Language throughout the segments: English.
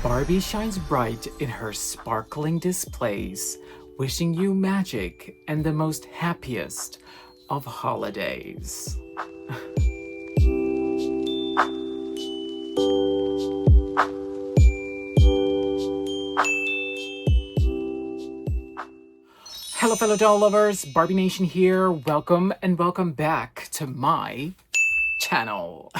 Barbie shines bright in her sparkling displays, wishing you magic and the most happiest of holidays. Hello fellow doll lovers, Barbie Nation here. Welcome and welcome back to my channel.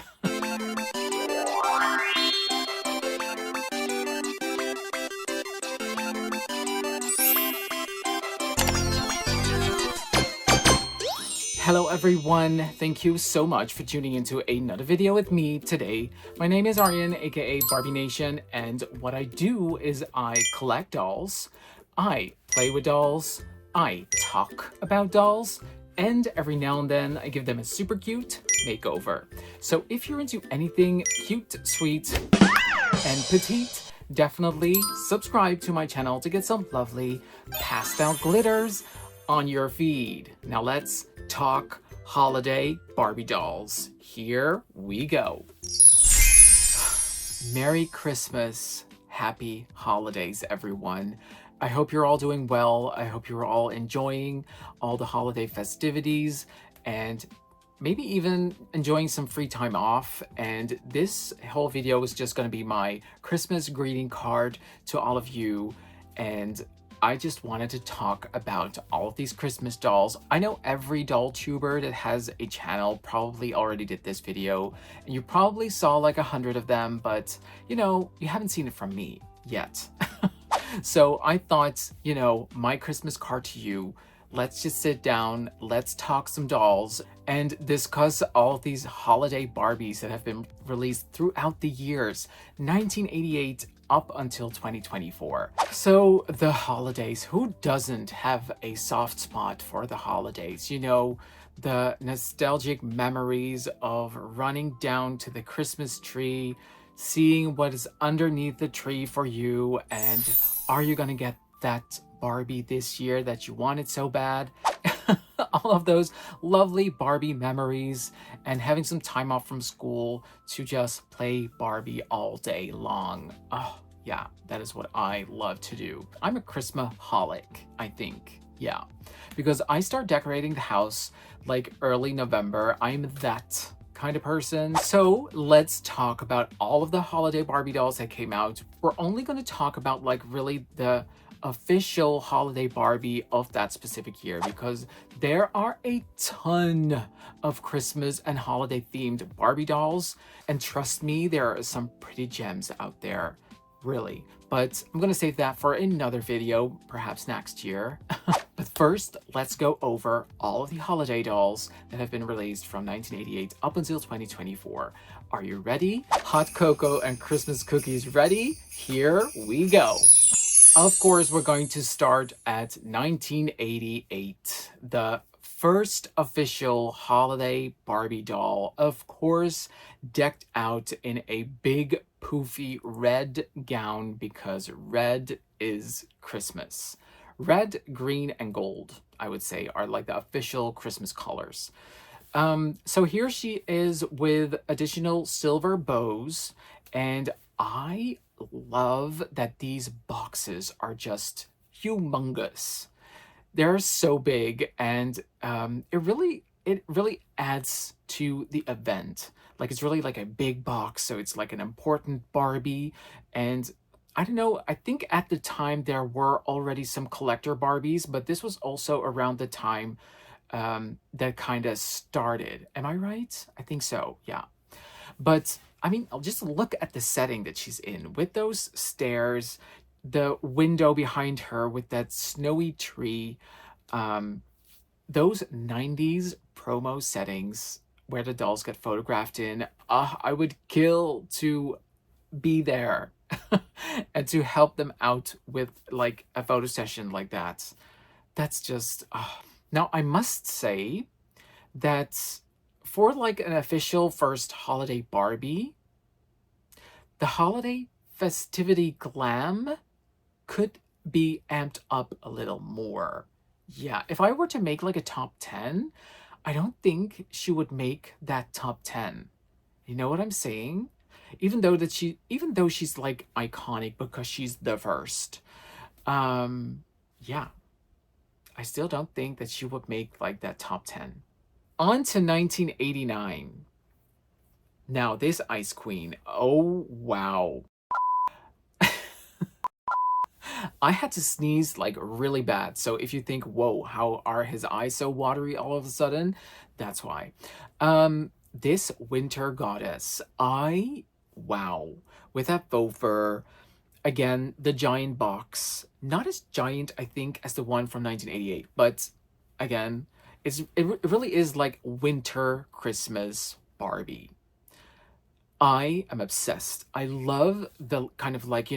Hello everyone, thank you so much for tuning into another video with me today. My name is Aryan, aka Barbie Nation, and what I do is I collect dolls, I play with dolls, I talk about dolls, and every now and then I give them a super cute makeover. So if you're into anything cute, sweet, and petite, definitely subscribe to my channel to get some lovely pastel glitters on your feed. Now let's talk holiday Barbie dolls. Here we go. Merry Christmas, happy holidays, everyone. I hope you're all doing well. I hope you're all enjoying all the holiday festivities and maybe even enjoying some free time off. And this whole video is just going to be my Christmas greeting card to all of you. And I just wanted to talk about all of these Christmas dolls. I know every doll tuber that has a channel probably already did this video, and you probably saw like 100 of them, but you know, you haven't seen it from me yet. So I thought, you know, my Christmas card to you, let's just sit down, let's talk some dolls, and discuss all of these holiday Barbies that have been released throughout the years, 1988 up until 2024. So the holidays, who doesn't have a soft spot for the holidays? You know, the nostalgic memories of running down to the Christmas tree, seeing what is underneath the tree for you, and are you gonna get that Barbie this year that you wanted so bad? All of those lovely Barbie memories, and having some time off from school to just play Barbie all day long. Oh yeah, that is what I love to do. I'm a Christmas-holic, I think. Yeah, because I start decorating the house like early November. I'm that kind of person. So let's talk about all of the holiday Barbie dolls that came out. We're only going to talk about like really the official holiday Barbie of that specific year, because there are a ton of Christmas and holiday themed Barbie dolls, and trust me, there are some pretty gems out there, really. But I'm gonna save that for another video, perhaps next year. But first, let's go over all of the holiday dolls that have been released from 1988 up until 2024. Are you ready? Hot cocoa and Christmas cookies ready? Here we go. Of course, we're going to start at 1988, the first official holiday Barbie doll, of course, decked out in a big poofy red gown, because red is Christmas. Red, green, and gold, I would say, are like the official Christmas colors. So here she is with additional silver bows, and I love that these boxes are just humongous. They're so big, and it really adds to the event. Like, it's really like a big box, so it's like an important Barbie. And I don't know, I think at the time there were already some collector Barbies, but this was also around the time that kind of started. Am I right? I think so, yeah. But I mean, I'll just look at the setting that she's in with those stairs, the window behind her with that snowy tree, those 90s promo settings where the dolls get photographed in. I would kill to be there and to help them out with like a photo session like that. That's just now I must say that for like an official first holiday Barbie, the holiday festivity glam could be amped up a little more. Yeah, if I were to make like a top 10, I don't think she would make that top 10. You know what I'm saying? even though she's like iconic because she's the first. Yeah, I still don't think that she would make like that top 10. On to 1989. Now, this Ice Queen, oh wow. I had to sneeze like really bad. So if you think, whoa, how are his eyes so watery all of a sudden? That's why. This winter goddess, wow. With that faux fur, again, the giant box. Not as giant, I think, as the one from 1988, but again, it really is like winter Christmas Barbie. I am obsessed. I love the kind of like,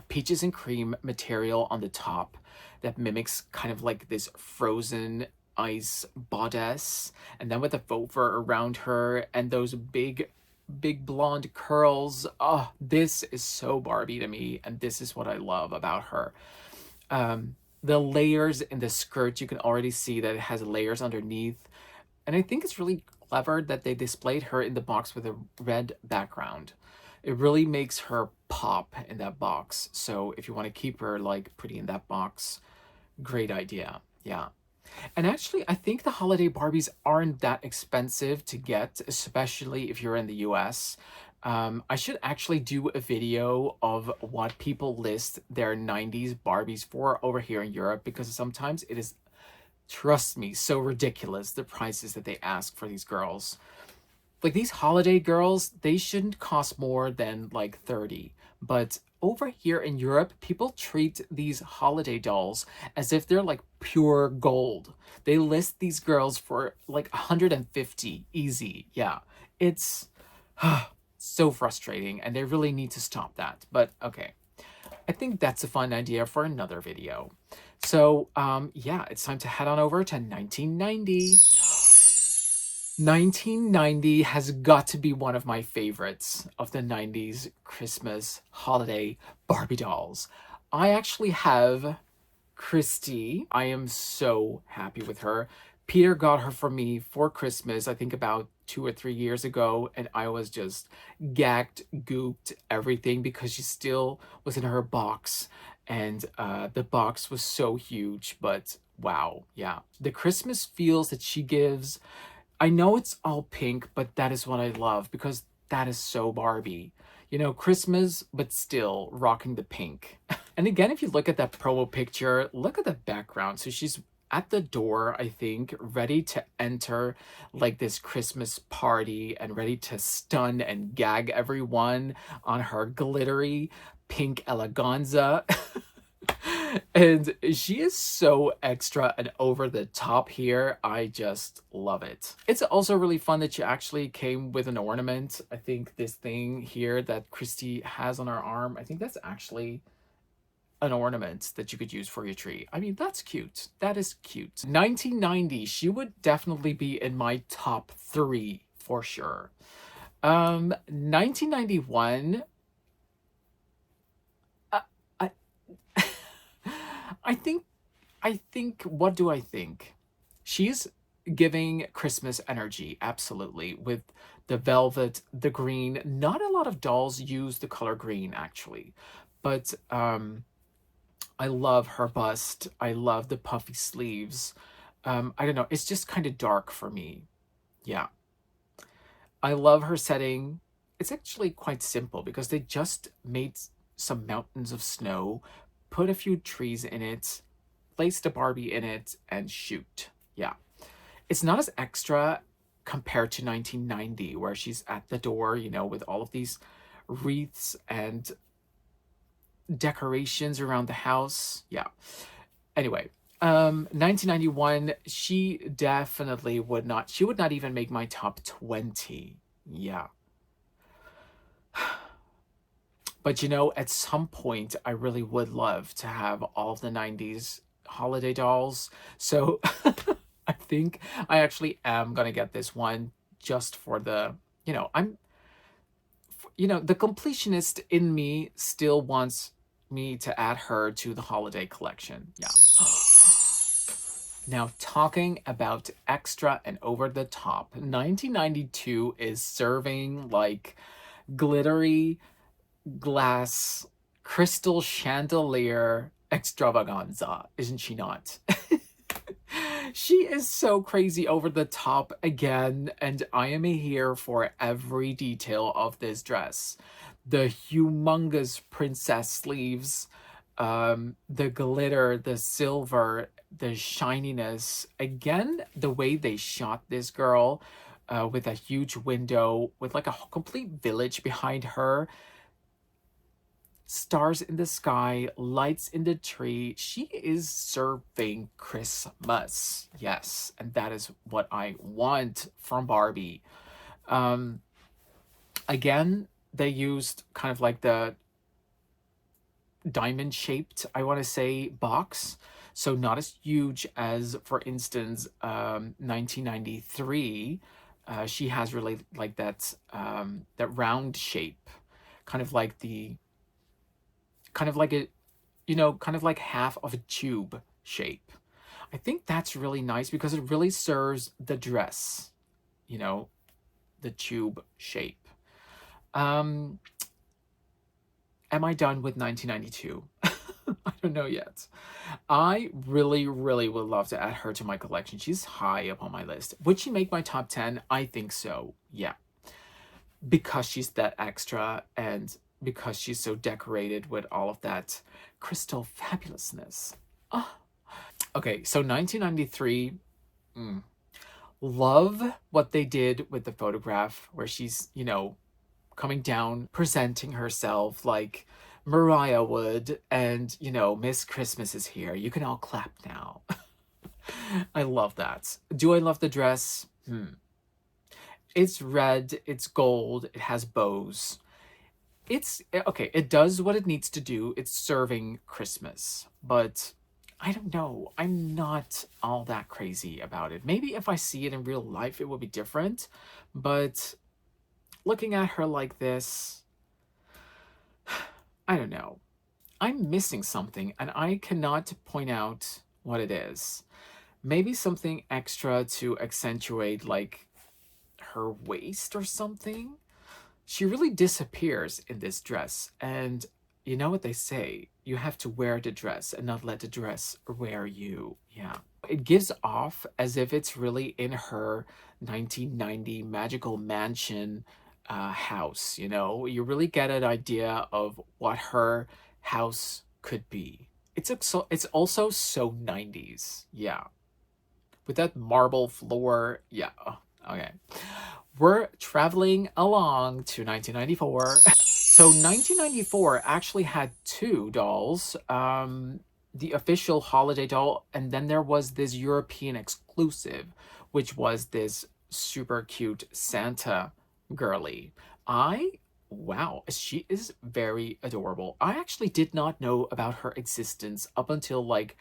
peaches and cream material on the top that mimics kind of like this frozen ice bodice. And then with the faux fur around her and those big blonde curls. Oh, this is so Barbie to me. And this is what I love about her. The layers in the skirt, you can already see that it has layers underneath. And I think it's really clever that they displayed her in the box with a red background. It really makes her pop in that box. So if you want to keep her like pretty in that box, great idea. Yeah. And actually, I think the holiday Barbies aren't that expensive to get, especially if you're in the US. I should actually do a video of what people list their 90s Barbies for over here in Europe, because sometimes it is, trust me, so ridiculous the prices that they ask for these girls. Like these holiday girls, they shouldn't cost more than like 30. But over here in Europe, people treat these holiday dolls as if they're like pure gold. They list these girls for like 150 easy. Yeah. It's so frustrating and they really need to stop that. But okay. I think that's a fun idea for another video. So, yeah, it's time to head on over to 1990. 1990 has got to be one of my favorites of the 90s Christmas holiday Barbie dolls. I actually have Christy. I am so happy with her. Peter got her for me for Christmas, I think about 2 or 3 years ago, and I was just gagged, gooped, everything because she still was in her box, and the box was so huge, but wow, yeah. The Christmas feels that she gives, I know it's all pink, but that is what I love because that is so Barbie. Christmas, but still rocking the pink. And again, if you look at that promo picture, look at the background. So she's at the door, I think, ready to enter like this Christmas party and ready to stun and gag everyone on her glittery pink Eleganza. And she is so extra and over the top here. I just love it. It's also really fun that she actually came with an ornament. I think this thing here that Christy has on her arm, I think that's actually an ornament that you could use for your tree. I mean, that's cute. That is cute. 1990, she would definitely be in my top 3 for sure. 1991, I I think, what do I think? She's giving Christmas energy, absolutely, with the velvet, the green. Not a lot of dolls use the color green, actually, but I love her bust. I love the puffy sleeves. I don't know, it's just kind of dark for me. Yeah. I love her setting. It's actually quite simple because they just made some mountains of snow, put a few trees in it, placed a Barbie in it, and shoot. Yeah. It's not as extra compared to 1990, where she's at the door, with all of these wreaths and decorations around the house. Yeah. Anyway, 1991, she definitely would not, she would not even make my top 20. Yeah. But at some point, I really would love to have all of the 90s holiday dolls. So I think I actually am going to get this one just for the, the completionist in me still wants me to add her to the holiday collection. Yeah. Now, talking about extra and over the top, 1992 is serving like glittery glass crystal chandelier extravaganza, isn't she not? She is so crazy over the top again, and I am here for every detail of this dress. The humongous princess sleeves, the glitter, the silver, the shininess. Again, the way they shot this girl with a huge window, with like a complete village behind her, stars in the sky, lights in the tree. She is serving Christmas. Yes, and that is what I want from Barbie. Um, Again, they used kind of like the diamond shaped, I want to say, box. So not as huge as, for instance, 1993. She has really like that round shape, kind of like the kind of like a kind of like half of a tube shape. I think that's really nice because it really serves the dress, you know, the tube shape. Um, am I done with 1992? I don't know yet. I really, really would love to add her to my collection. She's high up on my list. Would she make my top 10? I think so. Yeah. Because she's that extra and because she's so decorated with all of that crystal fabulousness. Oh. Okay, so 1993, love what they did with the photograph where she's, coming down, presenting herself like Mariah would, and, Miss Christmas is here. You can all clap now. I love that. Do I love the dress? It's red, it's gold, it has bows. It's okay, it does what it needs to do. It's serving Christmas, but I don't know. I'm not all that crazy about it. Maybe if I see it in real life, it will be different, but looking at her like this, I don't know. I'm missing something and I cannot point out what it is. Maybe something extra to accentuate like her waist or something. She really disappears in this dress. And you know what they say? You have to wear the dress and not let the dress wear you. Yeah. It gives off as if it's really in her 1990 magical mansion house. You really get an idea of what her house could be. It's also so 90s. Yeah. With that marble floor. Yeah. Okay. We're traveling along to 1994. So 1994 actually had two dolls. The official holiday doll, and then there was this European exclusive, which was this super cute Santa girly. Wow, she is very adorable. I actually did not know about her existence up until like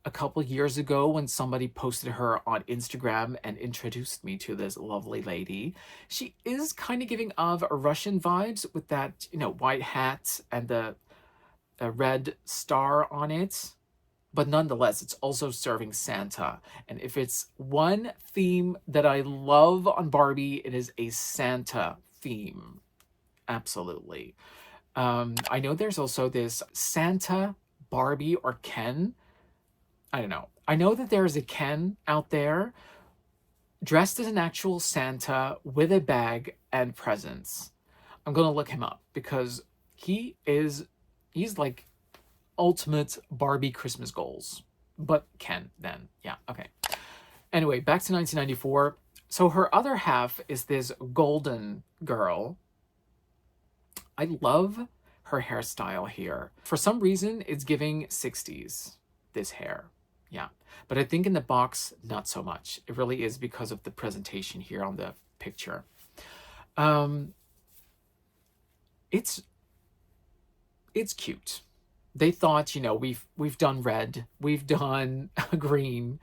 a couple years ago when somebody posted her on Instagram and introduced me to this lovely lady. She is kind of giving off Russian vibes with that, white hat and the red star on it. But nonetheless, it's also serving Santa. And if it's one theme that I love on Barbie, it is a Santa theme. Absolutely. I know there's also this Santa Barbie or Ken. I don't know. I know that there is a Ken out there dressed as an actual Santa with a bag and presents. I'm gonna look him up because he's like ultimate Barbie Christmas goals. But Ken then. Yeah, okay. Anyway, back to 1994. So her other half is this golden girl. I love her hairstyle here. For some reason, it's giving 60s, this hair. Yeah. But I think in the box, not so much. It really is because of the presentation here on the picture. It's cute. They thought, we've done red, we've done green.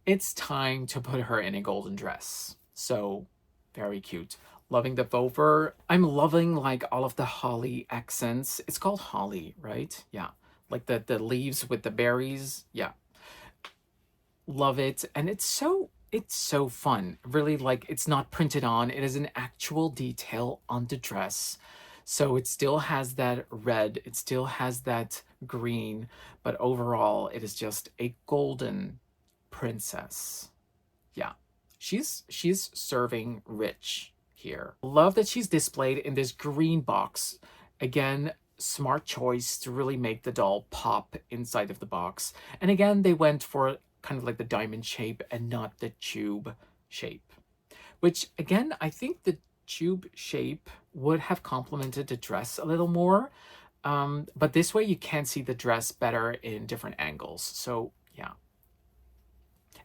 It's time to put her in a golden dress. So very cute. Loving the faux fur. I'm loving like all of the holly accents. It's called holly, right? Yeah. Like the leaves with the berries. Yeah. Love it. And it's so It's so fun. Really, like, it's not printed on. It is an actual detail on the dress. So it still has that red, it still has that green, but overall it is just a golden princess. Yeah. She's serving rich here. Love that she's displayed in this green box. Again, smart choice to really make the doll pop inside of the box. And again, they went for kind of like the diamond shape and not the tube shape. Which again, I think the tube shape would have complemented the dress a little more. But this way you can see the dress better in different angles. So yeah,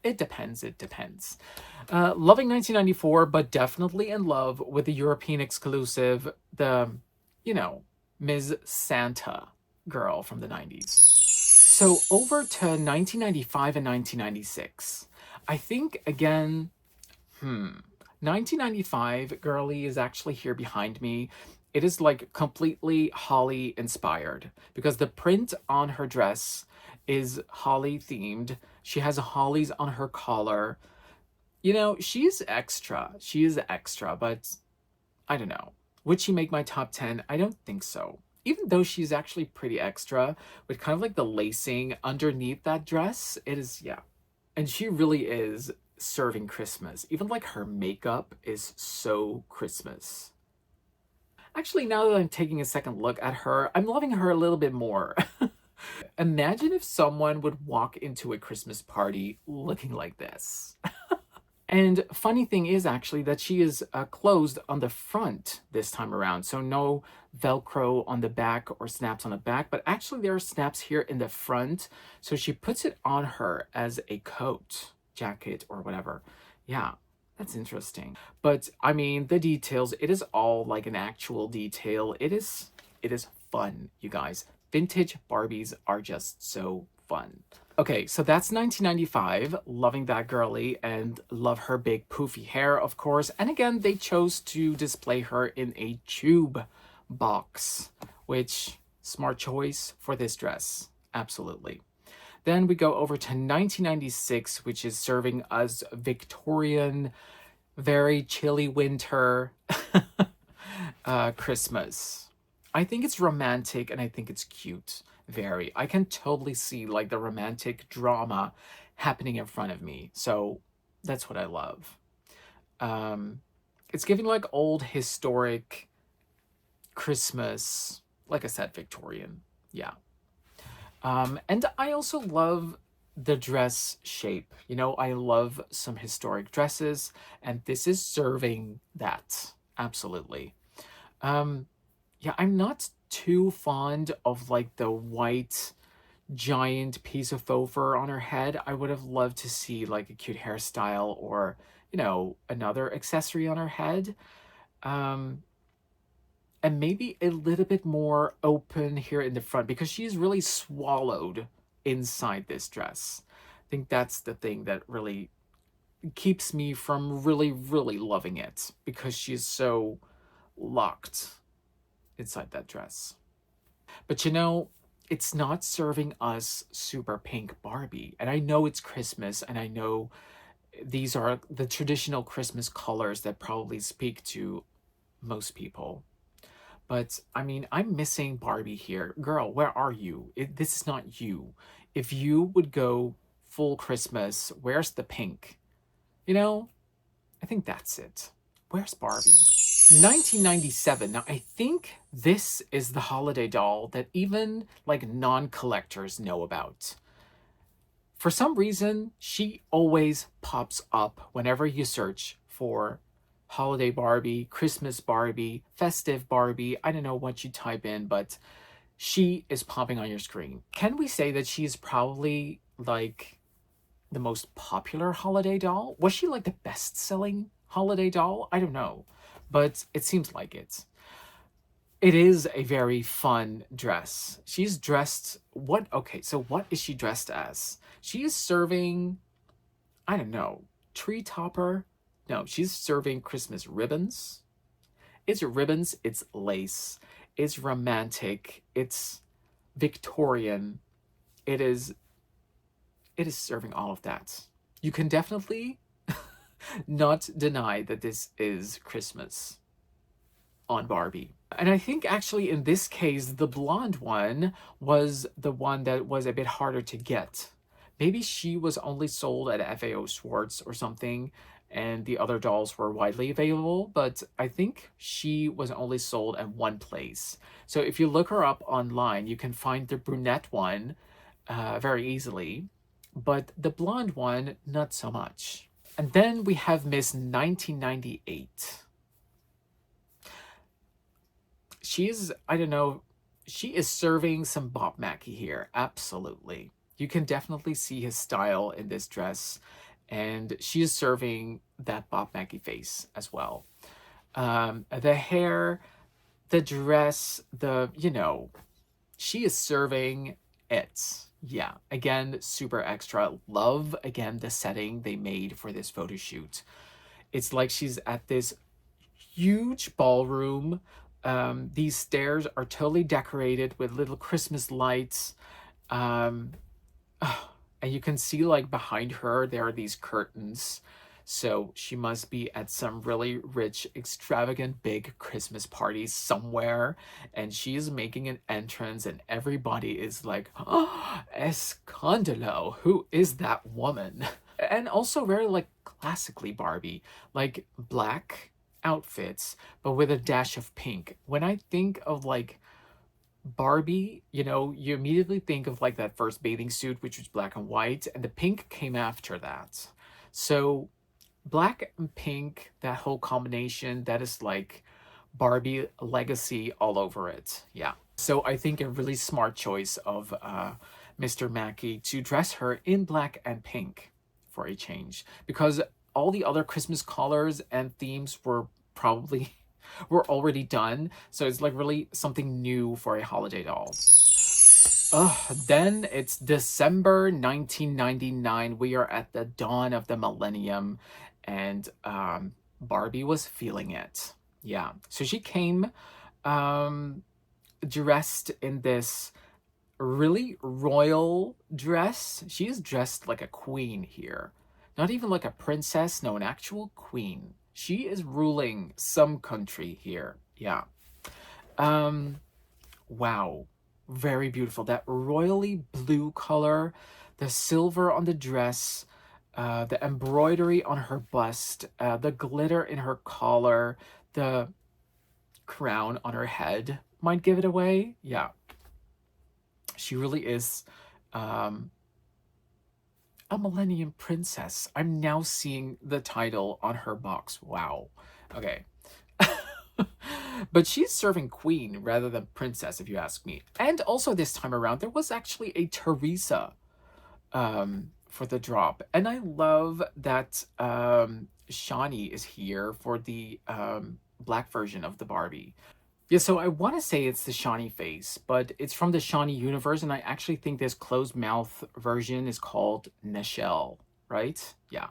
it depends. It depends. Loving 1994, but definitely in love with the European exclusive, the, you know, Ms. Santa girl from the 90s. So over to 1995 and 1996. I think, again, 1995 girly is actually here behind me. It is like completely Holly inspired because the print on her dress is Holly themed. She has hollies on her collar. You know, she's extra. She is extra, but I don't know. Would she make my top 10? I don't think so. Even though she's actually pretty extra with kind of like the lacing underneath that dress, it is, yeah. And she really is serving Christmas. Even like her makeup is so Christmas. Actually, now that I'm taking a second look at her, I'm loving her a little bit more. Imagine if someone would walk into a Christmas party looking like this. And funny thing is actually that she is closed on the front this time around. So no Velcro on the back or snaps on the back, but actually there are snaps here in the front. So she puts it on her as a coat, jacket, or whatever. Yeah, that's interesting. But I mean, the details, it is all like an actual detail. It is fun, you guys. Vintage Barbies are just so fun. Okay, so that's 1995. Loving that girly and love her big poofy hair, of course. And again, they chose to display her in a tube box, which smart choice for this dress. Absolutely. Then we go over to 1996, which is serving us Victorian, very chilly winter Christmas. I think it's romantic and I think it's cute. Very. I can totally see like the romantic drama happening in front of me. So that's what I love. Um, it's giving like old historic Christmas, like I said, Victorian. Yeah. And I also love the dress shape. You know, I love some historic dresses, and this is serving that. Absolutely. Um, yeah, I'm not too fond of like the white giant piece of faux fur on her head. I would have loved to see like a cute hairstyle or, you know, another accessory on her head. Um, and maybe a little bit more open here in the front because she's really swallowed inside this dress. I think that's the thing that really keeps me from really, really loving it because she's so locked inside that dress. But you know, it's not serving us super pink Barbie. And I know it's Christmas and I know these are the traditional Christmas colors that probably speak to most people. But I mean, I'm missing Barbie here. Girl, where are you? This is not you. If you would go full Christmas, where's the pink? You know, I think that's it. Where's Barbie? 1997. Now, I think this is the holiday doll that even like non-collectors know about. For some reason, she always pops up whenever you search for holiday Barbie, Christmas Barbie, festive Barbie. I don't know what you type in, but she is popping on your screen. Can we say that she's probably like the most popular holiday doll? Was she like the best-selling holiday doll? I don't know, but it seems like it. It is a very fun dress. She's dressed what? Okay, so what is she dressed as? She is serving, I don't know, tree topper? No, she's serving Christmas ribbons. It's ribbons, it's lace, it's romantic, it's Victorian. It is serving all of that. You can definitely not deny that this is Christmas on Barbie. And I think actually in this case, the blonde one was the one that was a bit harder to get. Maybe she was only sold at FAO Schwartz or something, and the other dolls were widely available, but I think she was only sold at one place. So if you look her up online, you can find the brunette one very easily, but the blonde one, not so much. And then we have Miss 1998. She is, I don't know, she is serving some Bob Mackie here. Absolutely. You can definitely see his style in this dress, and she is serving that Bob Mackie face as well. The hair, the dress, she is serving it. Yeah, again, super extra. Love, again, the setting they made for this photo shoot. It's like she's at this huge ballroom. These stairs are totally decorated with little Christmas lights. Um, and you can see like behind her, there are these curtains. So she must be at some really rich, extravagant, big Christmas party somewhere. And she is making an entrance and everybody is like, oh, escandalo, who is that woman? And also very like classically Barbie, like black outfits, but with a dash of pink. When I think of like Barbie, you immediately think of like that first bathing suit, which was black and white, and the pink came after that. So black and pink, that whole combination, that is like Barbie legacy all over it. Yeah. So I think a really smart choice of Mr. Mackey to dress her in black and pink for a change, because all the other Christmas colors and themes were probably were already done. So it's like really something new for a holiday doll. Then it's December 1999. We are at the dawn of the millennium, and Barbie was feeling it. Yeah. So she came dressed in this really royal dress. She is dressed like a queen here. Not even like a princess, no, an actual queen. She is ruling some country here. Yeah. Wow. Very beautiful. That royally blue color, the silver on the dress, the embroidery on her bust, the glitter in her collar, the crown on her head might give it away. Yeah. She really is a Millennium Princess. I'm now seeing the title on her box. Wow. Okay. But she's serving queen rather than princess, if you ask me. And also this time around, there was actually a Teresa for the drop. And I love that Shawnee is here for the black version of the Barbie. Yeah, so I want to say it's the Shawnee face, but it's from the Shawnee universe, and I actually think this closed mouth version is called Nichelle, right? Yeah,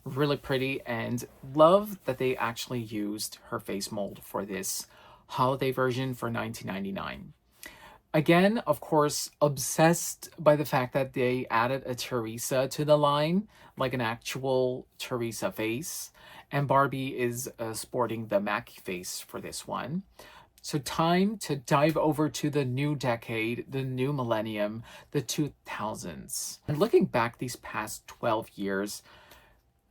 really pretty, and love that they actually used her face mold for this holiday version for 1999. Again, of course, obsessed by the fact that they added a Teresa to the line, like an actual Teresa face, and Barbie is sporting the Mackie face for this one. So time to dive over to the new decade, the new millennium, the 2000s. And looking back these past 12 years,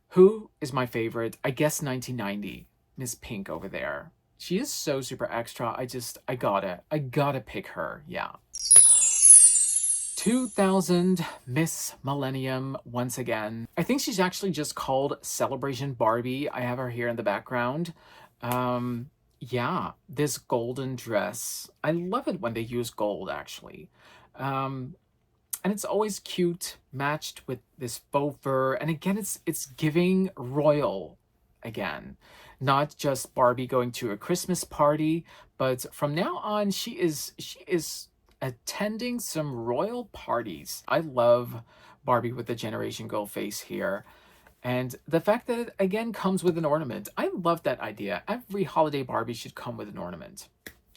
who is my favorite? I guess 1990, Miss Pink over there. She is so super extra. I gotta pick her. Yeah. 2000 Miss Millennium once again. I think she's actually just called Celebration Barbie. I have her here in the background. Yeah, this golden dress. I love it when they use gold, actually. And it's always cute, matched with this faux fur. And again, it's giving royal again. Not just Barbie going to a Christmas party, but from now on, she is attending some royal parties. I love Barbie with the Generation Girl face here. And the fact that it, again, comes with an ornament. I love that idea. Every holiday Barbie should come with an ornament.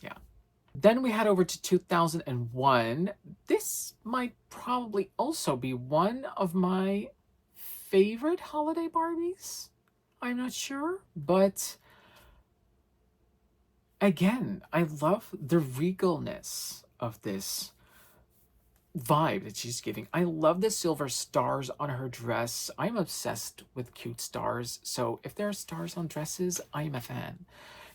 Yeah. Then we head over to 2001. This might probably also be one of my favorite holiday Barbies. I'm not sure. But again, I love the regalness of this vibe that she's giving. I love the silver stars on her dress. I'm obsessed with cute stars. So if there are stars on dresses, I'm a fan.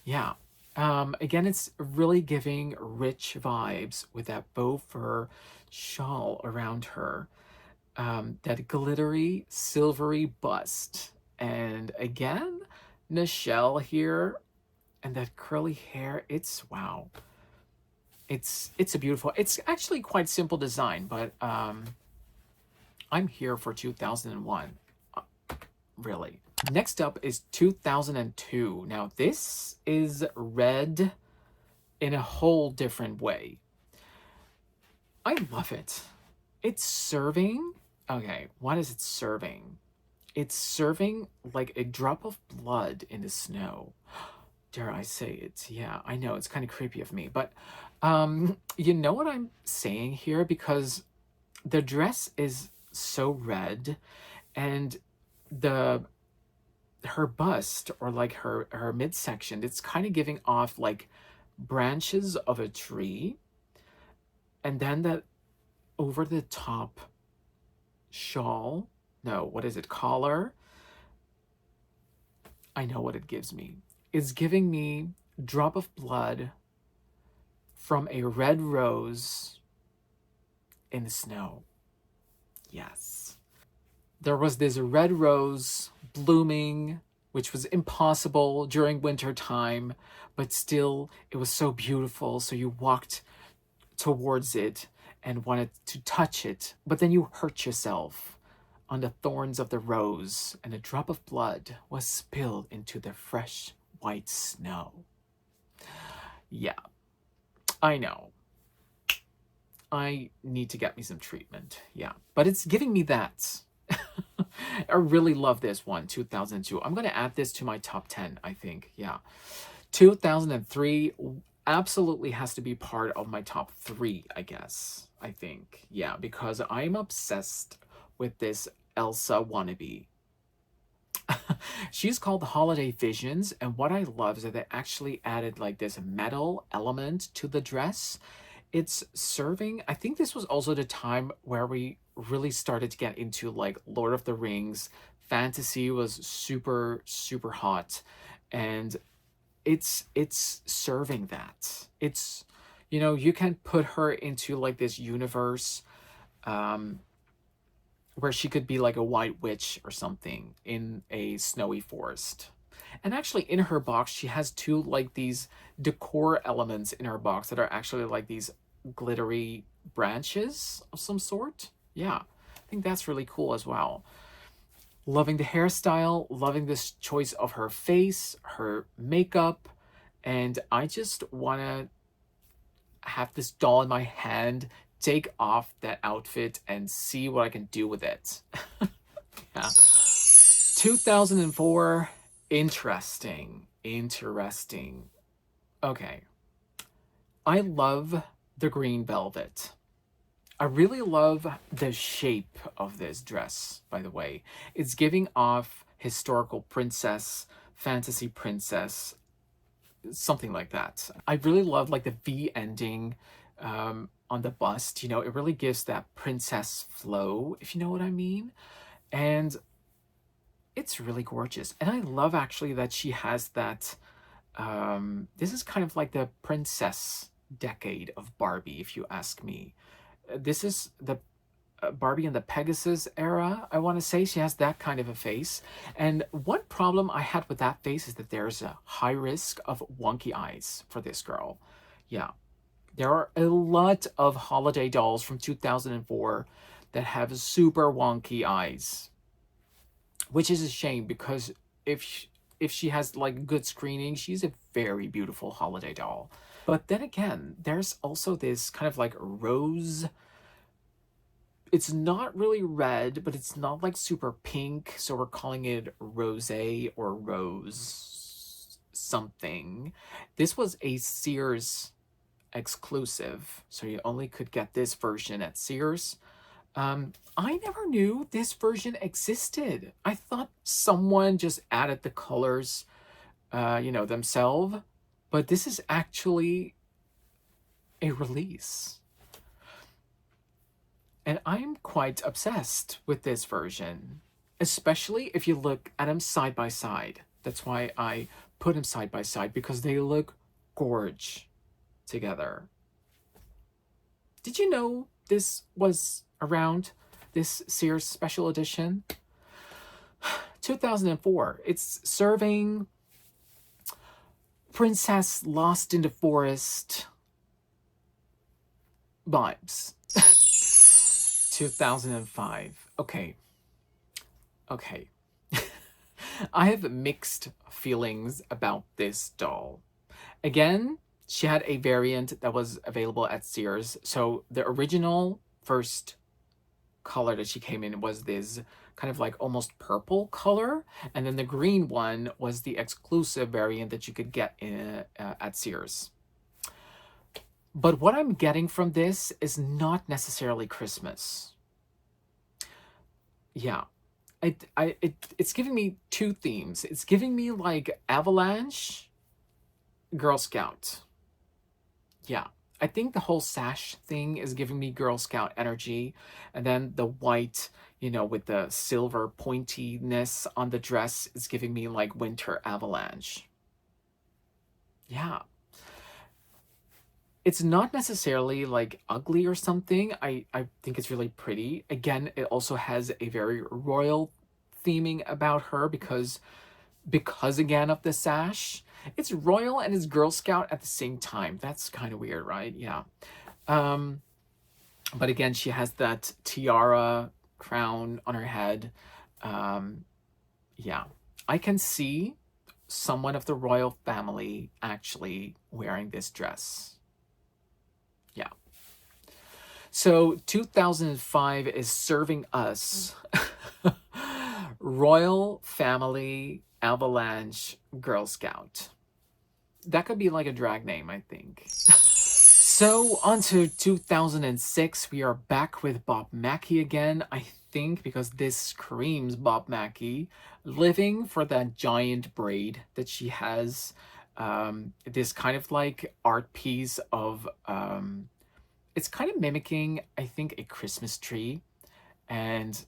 Yeah. Again, it's really giving rich vibes with that faux fur shawl around her. That glittery, silvery bust. And again, Nichelle here and that curly hair. It's wow. It's a beautiful. It's actually quite simple design, but I'm here for 2001. uh, Really. Next up is 2002. Now this is red in a whole different way. I love it. It's serving. Okay, what is it serving? It's serving like a drop of blood in the snow. Dare I say it? Yeah, I know it's kind of creepy of me, but you know what I'm saying here, because the dress is so red, and the her bust, or like her midsection, it's kind of giving off like branches of a tree, and then that over the top shawl, no, what is it, collar? I know what it gives me. It's giving me drop of blood from a red rose in the snow. Yes. There was this red rose blooming, which was impossible during winter time, but still it was so beautiful. So you walked towards it and wanted to touch it, but then you hurt yourself on the thorns of the rose, and a drop of blood was spilled into the fresh white snow. Yeah, I know. I need to get me some treatment. Yeah, but it's giving me that. I really love this one, 2002. I'm going to add this to my top 10, I think. Yeah. 2003 absolutely has to be part of my top 3, I guess. I think. Yeah, because I'm obsessed with this Elsa wannabe. She's called Holiday Visions, and what I love is that they actually added like this metal element to the dress. It's serving. I think this was also the time where we really started to get into like Lord of the Rings. Fantasy was super, super hot. And it's serving that. It's, you know, you can put her into like this universe um where she could be like a white witch or something in a snowy forest. And actually in her box, she has two like these decor elements in her box that are actually like these glittery branches of some sort. Yeah, I think that's really cool as well. Loving the hairstyle, loving this choice of her face, her makeup, and I just want to have this doll in my hand, take off that outfit, and see what I can do with it. Yeah. 2004, interesting. Interesting. Okay. I love the green velvet. I really love the shape of this dress, by the way. It's giving off historical princess, fantasy princess, something like that. I really love like the V ending on the bust. You know, it really gives that princess flow, if you know what I mean. And it's really gorgeous. And I love actually that she has that. This is kind of like the princess decade of Barbie, if you ask me. This is the Barbie in the Pegasus era, I want to say. She has that kind of a face. And one problem I had with that face is that there's a high risk of wonky eyes for this girl. Yeah. There are a lot of holiday dolls from 2004 that have super wonky eyes, which is a shame because if she has like good screening, she's a very beautiful holiday doll. But then again, there's also this kind of like rose. It's not really red, but it's not like super pink, so we're calling it rosé or rose something. This was a Sears exclusive, so you only could get this version at Sears. I never knew this version existed. I thought someone just added the colors, themselves, but this is actually a release. And I'm quite obsessed with this version, especially if you look at them side by side. That's why I put them side by side, because they look gorge together. Did you know this was around, this Sears special edition? 2004. It's serving Princess Lost in the Forest vibes. 2005. Okay. Okay. I have mixed feelings about this doll. Again, she had a variant that was available at Sears. So the original first color that she came in was this kind of like almost purple color, and then the green one was the exclusive variant that you could get in at Sears. But what I'm getting from this is not necessarily Christmas. Yeah, it's giving me two themes. It's giving me like Avalanche, Girl Scout. Yeah, I think the whole sash thing is giving me Girl Scout energy. And then the white, with the silver pointiness on the dress is giving me like Winter Avalanche. Yeah. It's not necessarily like ugly or something. I think it's really pretty. Again, it also has a very royal theming about her because again of the sash. It's royal and it's Girl Scout at the same time. That's kind of weird, right? Yeah. But again, she has that tiara crown on her head. Yeah. I can see someone of the royal family actually wearing this dress. Yeah. So 2005 is serving us Royal Family Avalanche Girl Scout. That could be like a drag name, I think. So on to 2006, we are back with Bob Mackie again, I think, because this screams Bob Mackie, living for that giant braid that she has. This kind of like art piece of, it's kind of mimicking, I think, a Christmas tree, and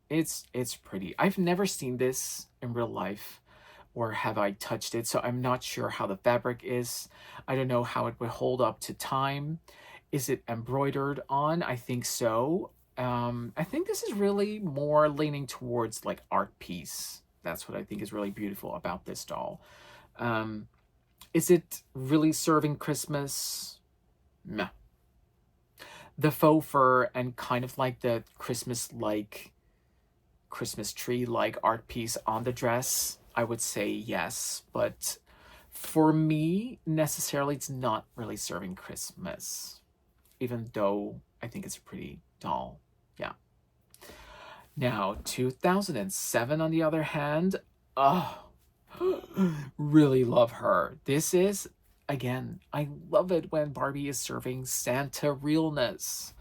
it's pretty. I've never seen this in real life, or have I touched it, so I'm not sure how the fabric is. I don't know how it would hold up to time. Is it embroidered on? I think so. I think this is really more leaning towards like art piece. That's what I think is really beautiful about this doll. Is it really serving Christmas? Meh. The faux fur and kind of like the Christmas-like, Christmas tree-like art piece on the dress, I would say yes. But for me, necessarily, it's not really serving Christmas, even though I think it's a pretty doll. Yeah. Now, 2007, on the other hand, oh, really love her. This is, again, I love it when Barbie is serving Santa realness.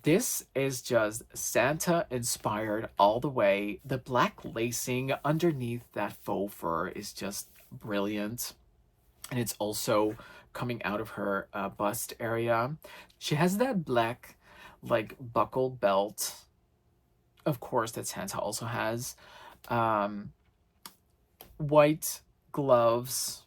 This is just Santa inspired all the way. The black lacing underneath that faux fur is just brilliant. And it's also coming out of her bust area. She has that black, like, buckle belt, of course, that Santa also has. White gloves.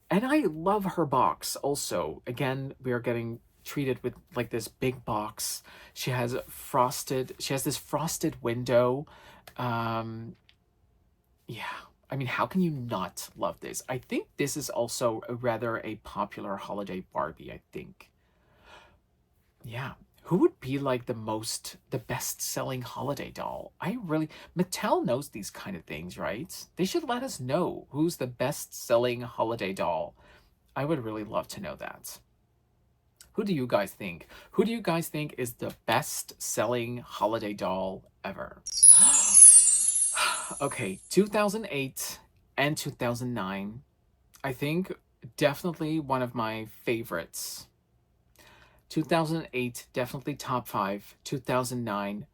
And I love her box also. Again, we are getting treated with like this big box. She has this frosted window. Yeah, I mean, how can you not love this? I think this is also a popular holiday Barbie, I think. Yeah. Who would be like the best selling holiday doll? Mattel knows these kind of things, right? They should let us know who's the best selling holiday doll. I would really love to know that. Who do you guys think? Who do you guys think is the best selling holiday doll ever? Okay, 2008 and 2009. I think definitely one of my favorites. 2008, definitely top 5. 2009,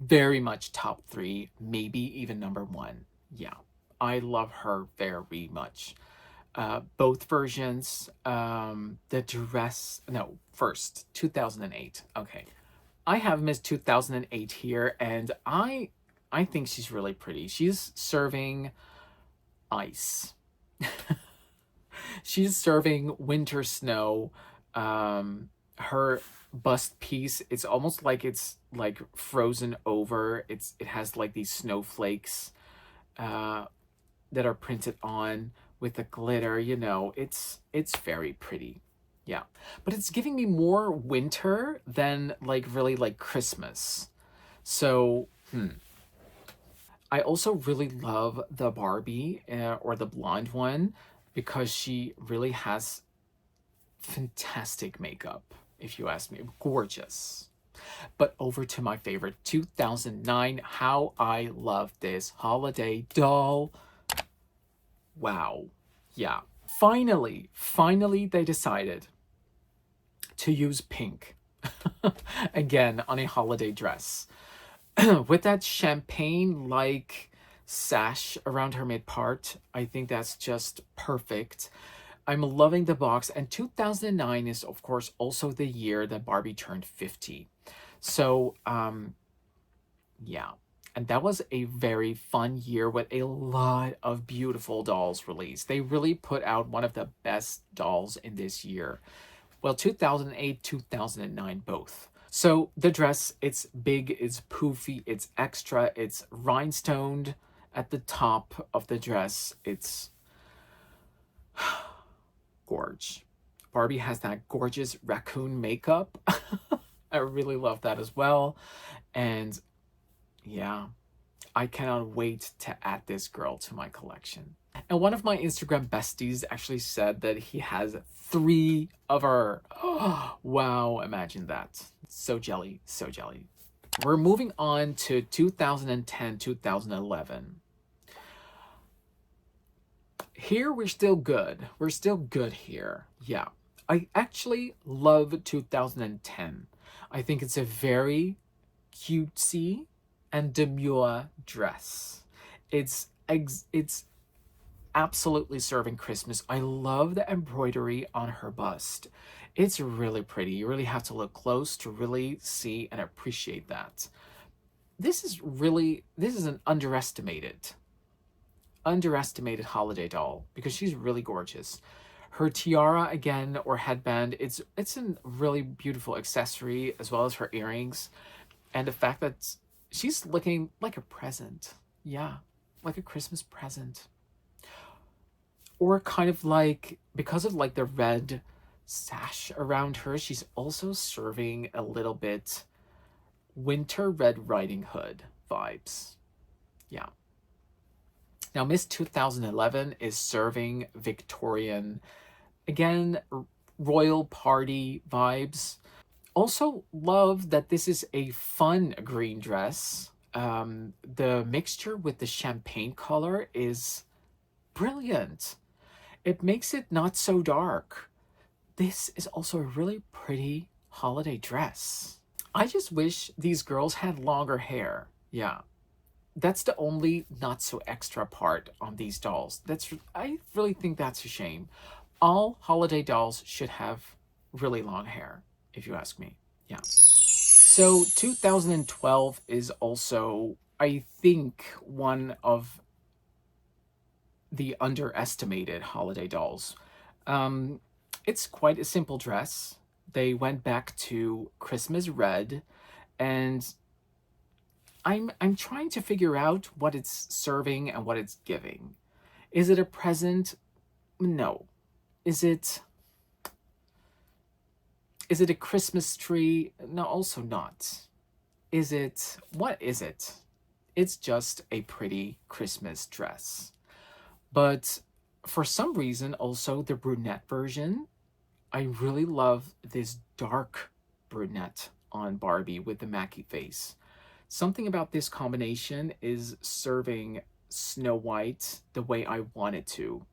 very much top 3, maybe even number 1. Yeah, I love her very much. Both versions. The dress, no, first, 2008. Okay. I have Miss 2008 here, and I think she's really pretty. She's serving ice. She's serving winter snow. Her bust piece, it's almost like it's like frozen over. It has like these snowflakes uh that are printed on with the glitter, you know. It's very pretty. Yeah. But it's giving me more winter than like really like Christmas. So, I also really love the Barbie or the blonde one because she really has fantastic makeup, if you ask me. Gorgeous. But over to my favorite, 2009. How I love this holiday doll. Wow. Yeah. Finally, they decided to use pink again on a holiday dress. With that champagne like sash around her mid part, I think that's just perfect. I'm loving the box, and 2009 is, of course, also the year that Barbie turned 50. So, yeah. And that was a very fun year with a lot of beautiful dolls released. They really put out one of the best dolls in this year. Well, 2008, 2009, both. So the dress, it's big, it's poofy, it's extra, it's rhinestoned at the top of the dress. It's gorge. Barbie has that gorgeous raccoon makeup. I really love that as well. And yeah, I cannot wait to add this girl to my collection. And one of my Instagram besties actually said that he has 3 of her. Oh, wow, imagine that. So jelly, so jelly. We're moving on to 2010, 2011. Here we're still good. We're still good here. Yeah. I actually love 2010. I think it's a very cutesy and demure dress. It's absolutely serving Christmas. I love the embroidery on her bust. It's really pretty. You really have to look close to really see and appreciate that. This is an underestimated holiday doll because she's really gorgeous. Her tiara again or headband, it's a really beautiful accessory as well as her earrings, and the fact that she's looking like a present. Yeah, like a Christmas present. Or kind of like, because of like the red sash around her, she's also serving a little bit winter Red Riding Hood vibes. Yeah. Now, Miss 2011 is serving Victorian, again, royal party vibes. Also, love that this is a fun green dress. The mixture with the champagne color is brilliant. It makes it not so dark. This is also a really pretty holiday dress. I just wish these girls had longer hair. Yeah. That's the only not so extra part on these dolls. I really think that's a shame. All holiday dolls should have really long hair, if you ask me. Yeah. So 2012 is also, I think, one of the underestimated holiday dolls. Um, it's quite a simple dress. They went back to Christmas red, and I'm trying to figure out what it's serving and what it's giving. Is it a present? No. Is it a Christmas tree? No, also not. Is it, what is it? It's just a pretty Christmas dress. But for some reason, also the brunette version, I really love this dark brunette on Barbie with the Mackie face. Something about this combination is serving Snow White the way I want it to.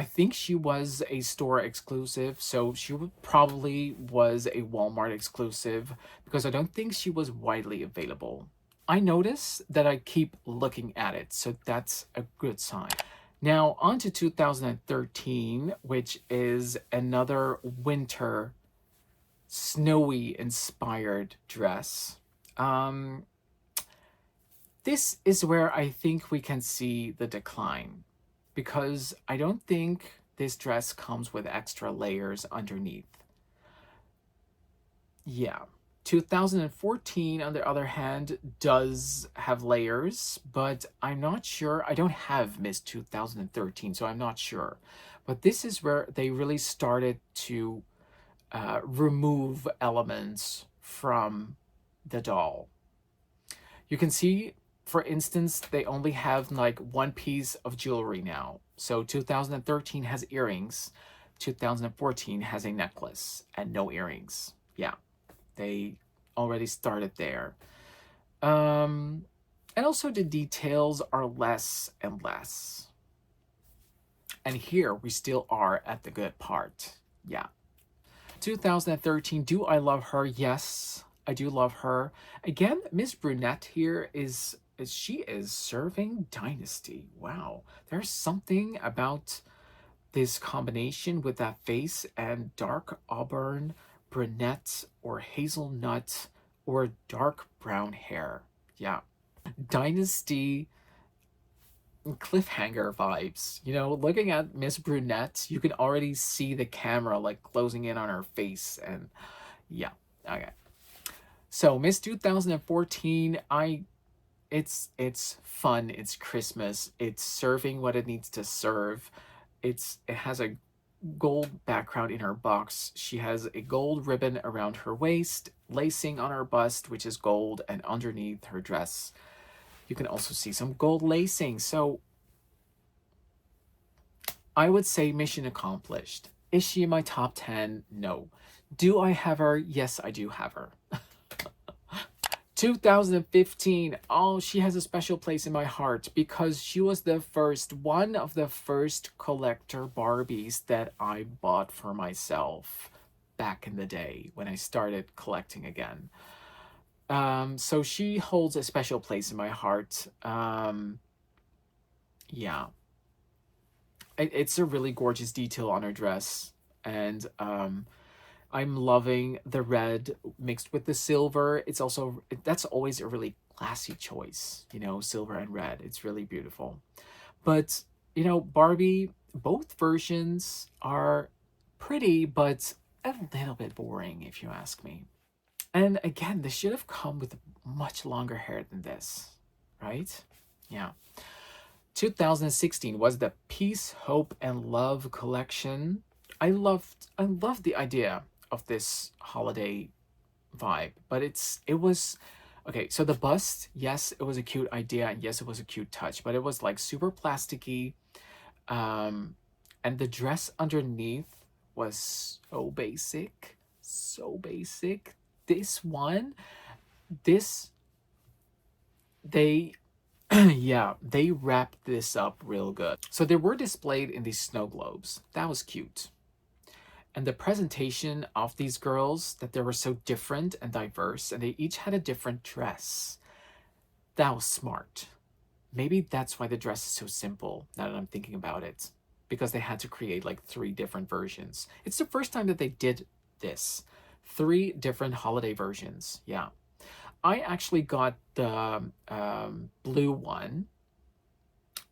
I think she was a store exclusive, so she probably was a Walmart exclusive because I don't think she was widely available. I notice that I keep looking at it, so that's a good sign. Now, on to 2013, which is another winter snowy inspired dress. Um, this is where I think we can see the decline because I don't think this dress comes with extra layers underneath. Yeah. 2014, on the other hand, does have layers, but I'm not sure. I don't have Miss 2013, so I'm not sure. But this is where they really started to remove elements from the doll. You can see, for instance, they only have like one piece of jewelry now. So 2013 has earrings, 2014 has a necklace and no earrings. Yeah, they already started there. And also the details are less and less. And here we still are at the good part. Yeah. 2013, do I love her? Yes, I do love her. Again, Miss Brunette here is she is serving Dynasty. Wow. There's something about this combination with that face and dark auburn, brunette, or hazelnut, or dark brown hair. Yeah. Dynasty cliffhanger vibes. You know, looking at Miss Brunette, you can already see the camera like closing in on her face, and yeah. Okay. So Miss 2014, it's fun, it's Christmas, it's serving what it needs to serve. It has a gold background in her box. She has a gold ribbon around her waist, lacing on her bust, which is gold, and underneath her dress you can also see some gold lacing. So I would say mission accomplished. Is she in my top 10? No. Do I have her? Yes, I do have her. 2015. Oh, she has a special place in my heart because she was one of the first collector Barbies that I bought for myself back in the day when I started collecting again. So she holds a special place in my heart. Yeah. It's a really gorgeous detail on her dress, and I'm loving the red mixed with the silver. It's also, that's always a really classy choice, you know, silver and red. It's really beautiful. But, you know, Barbie, both versions are pretty, but a little bit boring, if you ask me. And again, this should have come with much longer hair than this, right? Yeah. 2016 was the Peace, Hope, and Love collection. I loved the idea of this holiday vibe, but it was okay. So the bust, yes, it was a cute idea, and yes, it was a cute touch, but it was like super plasticky, um, and the dress underneath was so basic, so basic. This one, this they yeah, they wrapped this up real good. So they were displayed in these snow globes. That was cute. And the presentation of these girls, that they were so different and diverse, and they each had a different dress. That was smart. Maybe that's why the dress is so simple, now that I'm thinking about it. Because they had to create like 3 different versions. It's the first time that they did this. 3 different holiday versions. Yeah. I actually got the blue one,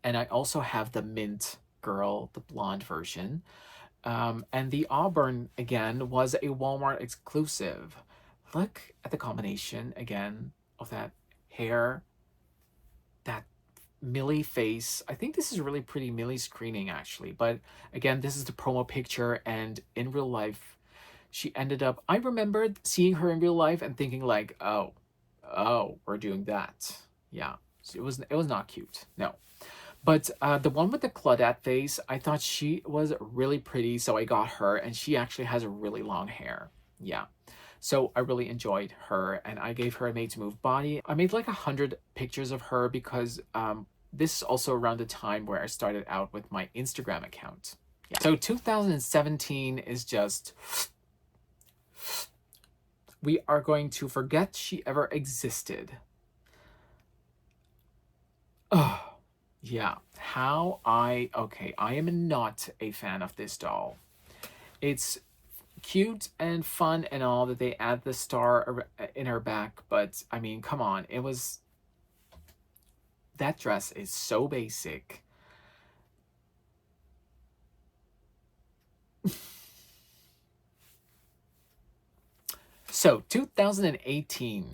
and I also have the mint girl, the blonde version. And the auburn, again, was a Walmart exclusive. Look at the combination, again, of that hair, that Millie face. I think this is a really pretty Millie screening, actually. But again, this is the promo picture, and in real life, she ended up... I remembered seeing her in real life and thinking like, oh, we're doing that. Yeah, so it was not cute. No. But the one with the Claudette face, I thought she was really pretty, so I got her, and she actually has a really long hair. Yeah. So I really enjoyed her, and I gave her a made to move body. I made like 100 pictures of her because this is also around the time where I started out with my Instagram account. Yeah. So 2017 is just, we are going to forget she ever existed. Oh, yeah. Okay, I am not a fan of this doll. It's cute and fun and all that they add the star in her back, but I mean, come on. That dress is so basic. So, 2018.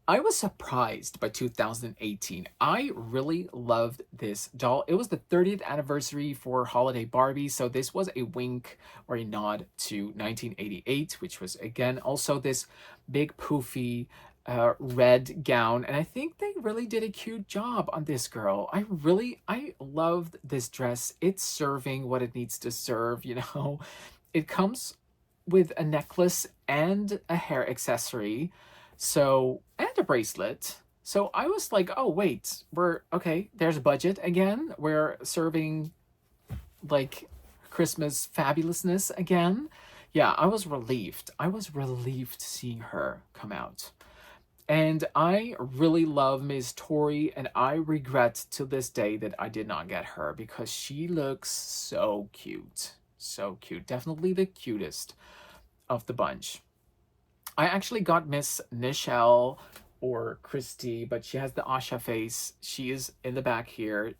I was surprised by 2018. I really loved this doll. It was the 30th anniversary for Holiday Barbie, so this was a wink or a nod to 1988, which was again also this big poofy red gown, and I think they really did a cute job on this girl. I loved this dress. It's serving what it needs to serve, you know. It comes with a necklace and a hair accessory, so, and a bracelet. So I was like, oh wait, we're okay, there's a budget again. We're serving like Christmas fabulousness again. Yeah, I was relieved. I was relieved seeing her come out. And I really love Miss Tori, and I regret to this day that I did not get her because she looks so cute. So cute. Definitely the cutest of the bunch. I actually got Miss Nichelle or Christy, but she has the Asha face. She is in the back here.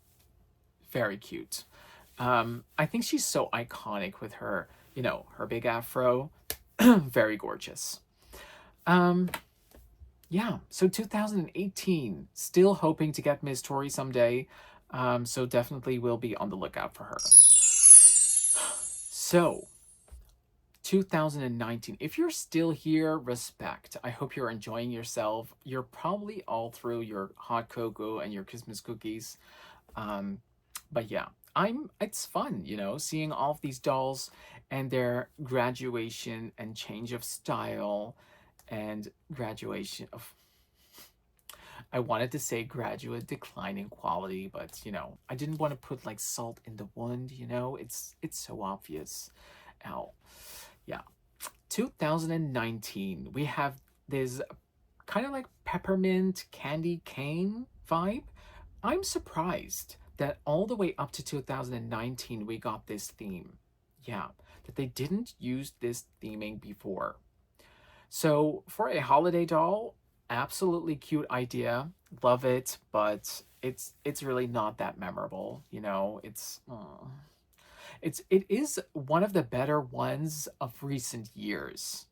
Very cute. I think she's so iconic with her, you know, her big afro. Very gorgeous. Um, yeah, so 2018, still hoping to get Miss Tori someday. So definitely will be on the lookout for her. So, 2019. If you're still here, respect. I hope you're enjoying yourself. You're probably all through your hot cocoa and your Christmas cookies. Um, but yeah, it's fun, you know, seeing all of these dolls and their graduation and change of style and graduation of, I wanted to say graduate decline in quality, but you know, I didn't want to put like salt in the wound, you know, it's so obvious. Ow. Yeah. 2019, we have this kind of like peppermint candy cane vibe. I'm surprised that all the way up to 2019 we got this theme. Yeah, that they didn't use this theming before. So for a holiday doll, absolutely cute idea. Love it, but it's really not that memorable, you know. It is one of the better ones of recent years.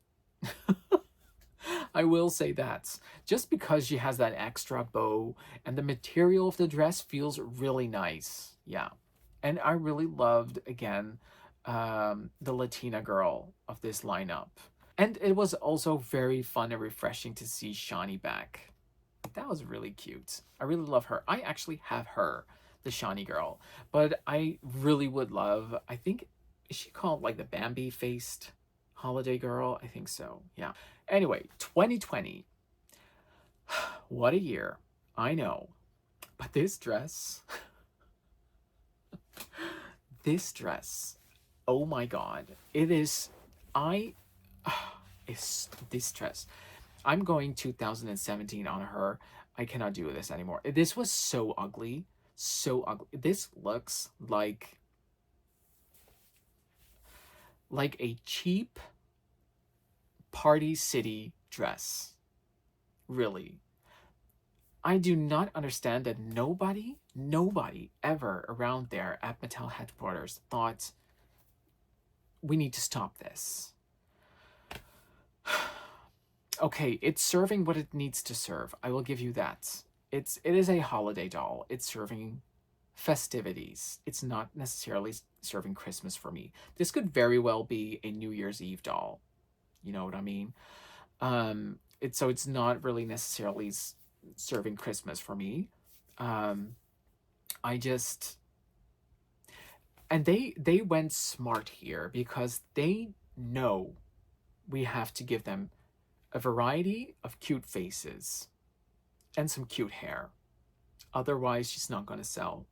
I will say that. Just because she has that extra bow and the material of the dress feels really nice. Yeah. And I really loved, again, the Latina girl of this lineup. And it was also very fun and refreshing to see Shawnee back. That was really cute. I really love her. I actually have her, the Shawnee girl. But I really would love, I think, is she called like the Bambi faced holiday girl? I think so. Yeah. Anyway, 2020. What a year. I know. But this dress, this dress, oh my God. It is, I, is this dress. I'm going 2017 on her. I cannot do this anymore. This was so ugly. So ugly. This looks like a cheap Party City dress. Really. I do not understand that nobody ever around there at Mattel headquarters thought we need to stop this. Okay, it's serving what it needs to serve. I will give you that. It is a holiday doll. It's serving festivities. It's not necessarily serving Christmas for me. This could very well be a New Year's Eve doll. You know what I mean? It's not really necessarily serving Christmas for me. Um, I just, and they went smart here because they know we have to give them a variety of cute faces and some cute hair. Otherwise, she's not going to sell.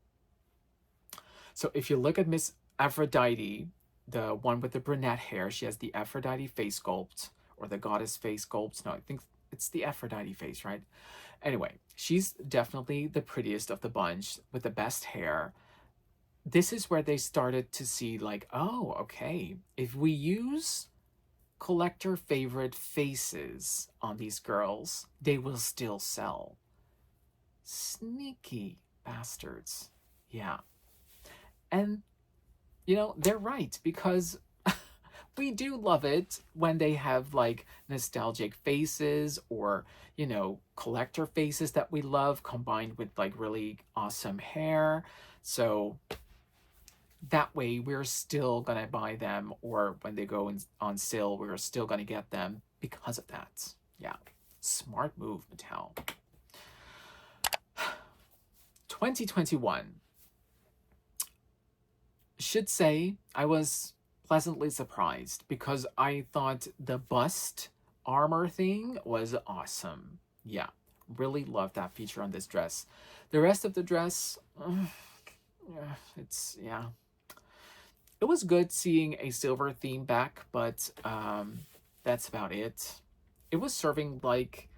So if you look at Miss Aphrodite, the one with the brunette hair, she has the Aphrodite face sculpt, or the goddess face sculpt. No, I think it's the Aphrodite face, right? Anyway, she's definitely the prettiest of the bunch with the best hair. This is where they started to see, like, oh, okay, if we use collector favorite faces on these girls, they will still sell. Sneaky bastards. Yeah. And, they're right, because we do love it when they have like nostalgic faces, or, collector faces that we love combined with like really awesome hair. So that way we're still gonna buy them, or when they go on sale, we're still gonna get them because of that. Yeah. Smart move, Mattel. 2021. Should say I was pleasantly surprised because I thought the bust armor thing was awesome. Yeah, really love that feature on this dress. The rest of the dress, yeah, yeah. It was good seeing a silver theme back, but that's about it. It was serving like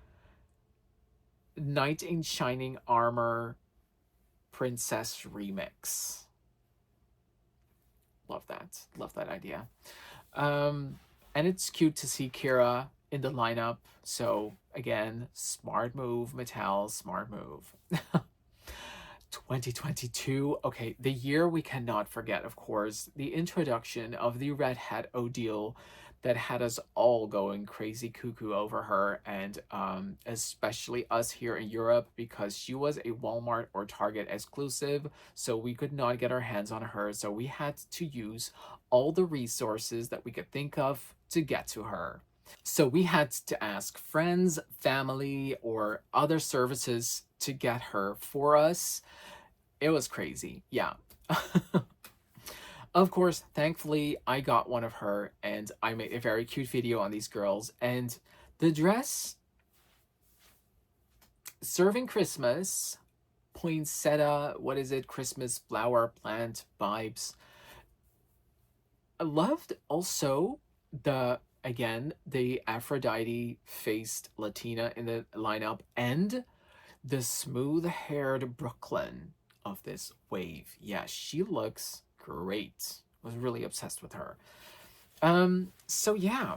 knight in shining armor princess remix. Love that. Love that idea. And it's cute to see Kira in the lineup. So again, smart move, Mattel, smart move. 2022. Okay, the year we cannot forget, of course, the introduction of the Red Hat Odile that had us all going crazy cuckoo over her, and especially us here in Europe, because she was a Walmart or Target exclusive, so we could not get our hands on her, so we had to use all the resources that we could think of to get to her. So we had to ask friends, family, or other services to get her for us. It was crazy. Yeah. Of course, thankfully, I got one of her, and I made a very cute video on these girls. And the dress, serving Christmas, poinsettia, what is it? Christmas flower plant vibes. I loved also the Aphrodite faced Latina in the lineup, and the smooth haired Brooklyn of this wave. Yeah, she looks great. Was really obsessed with her. So yeah.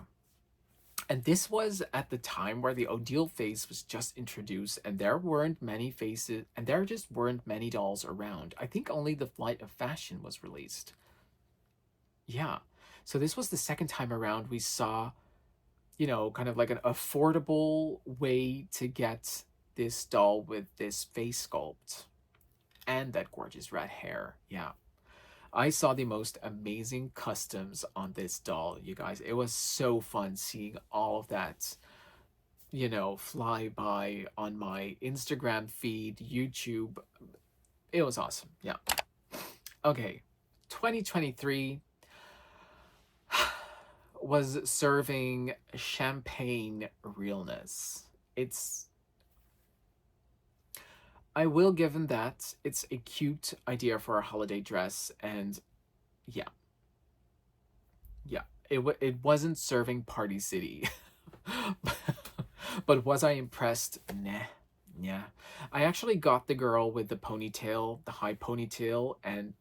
And this was at the time where the Odile face was just introduced, and there weren't many faces, and there just weren't many dolls around. I think only the Flight of Fashion was released. Yeah. So this was the second time around we saw, kind of like an affordable way to get this doll with this face sculpt and that gorgeous red hair. Yeah. I saw the most amazing customs on this doll, you guys. It was so fun seeing all of that, fly by on my Instagram feed, YouTube. It was awesome. Yeah. Okay. 2023 was serving champagne realness. I will give him that. It's a cute idea for a holiday dress, and yeah, yeah. It wasn't serving Party City, but was I impressed? Nah, yeah. I actually got the girl with the ponytail, the high ponytail, and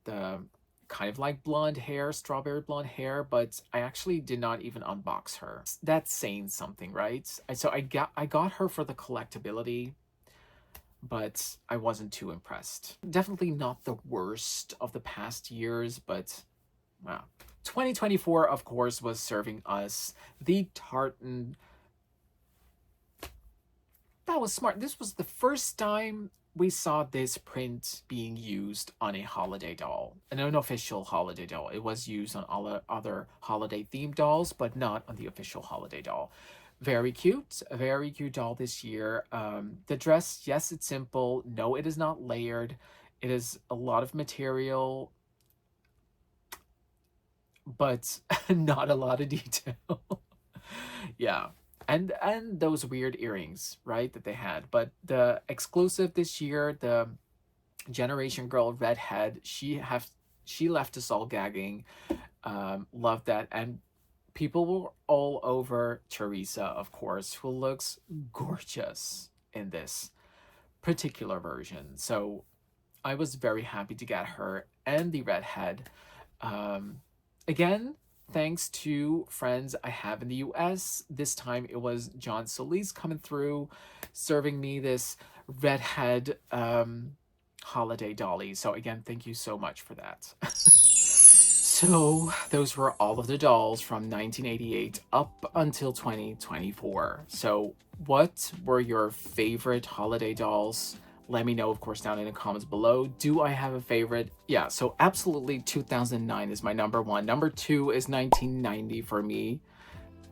the kind of like blonde hair, strawberry blonde hair, but I actually did not even unbox her. That's saying something, right? So I got her for the collectability, but I wasn't too impressed. Definitely not the worst of the past years, but wow. 2024, of course, was serving us the tartan. That was smart. This was the first time we saw this print being used on a holiday doll, an unofficial holiday doll. It was used on all other holiday themed dolls, but not on the official holiday doll. Very cute, a very cute doll this year. The dress, yes, it's simple. No, it is not layered. It is a lot of material, but not a lot of detail. Yeah. And those weird earrings, right, that they had. But the exclusive this year, the Generation Girl redhead. She left us all gagging. Loved that. And people were all over Teresa, of course, who looks gorgeous in this particular version. So I was very happy to get her and the redhead. Um, Again, thanks to friends I have in the US. This time it was John Solis coming through, serving me this redhead holiday dolly. So again, thank you so much for that. So those were all of the dolls from 1988 up until 2024. So what were your favorite holiday dolls? Let me know, of course, down in the comments below. Do I have a favorite? Yeah, so absolutely 2009 is my number one. Number two is 1990 for me.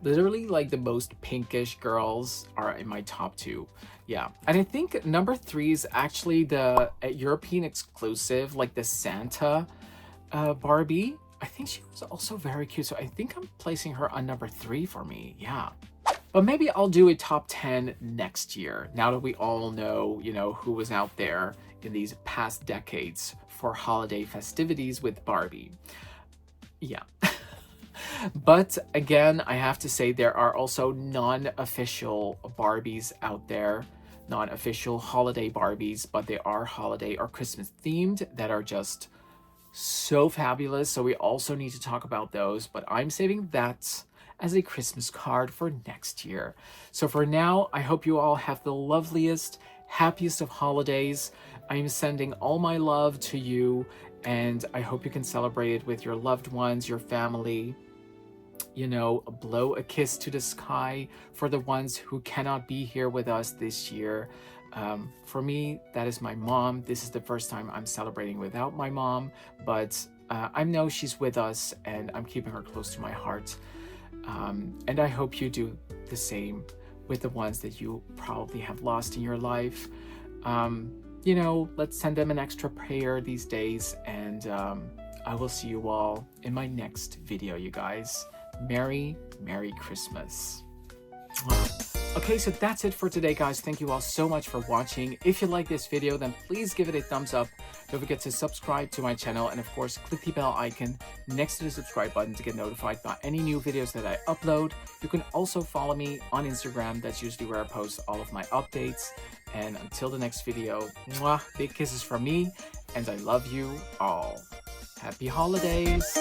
Literally, like, the most pinkish girls are in my top two. Yeah, and I think number three is actually the European exclusive, like the Santa Barbie. I think she was also very cute, so I think I'm placing her on number three for me. Yeah. But maybe I'll do a top 10 next year, now that we all know, who was out there in these past decades for holiday festivities with Barbie. Yeah. But again, I have to say there are also non-official Barbies out there, non-official holiday Barbies, but they are holiday or Christmas themed that are just so fabulous. So we also need to talk about those, but I'm saving that as a Christmas card for next year. So for now, I hope you all have the loveliest, happiest of holidays. I'm sending all my love to you, and I hope you can celebrate it with your loved ones, your family. Blow a kiss to the sky for the ones who cannot be here with us this year. For me, that is my mom. This is the first time I'm celebrating without my mom, but I know she's with us and I'm keeping her close to my heart. And I hope you do the same with the ones that you probably have lost in your life. Let's send them an extra prayer these days, and I will see you all in my next video, you guys. Merry Christmas. Okay, so that's it for today, guys. Thank you all so much for watching. If you like this video, then please give it a thumbs up. Don't forget to subscribe to my channel, and of course, click the bell icon next to the subscribe button to get notified about any new videos that I upload. You can also follow me on Instagram. That's usually where I post all of my updates. And until the next video, mwah, big kisses from me, and I love you all. Happy holidays!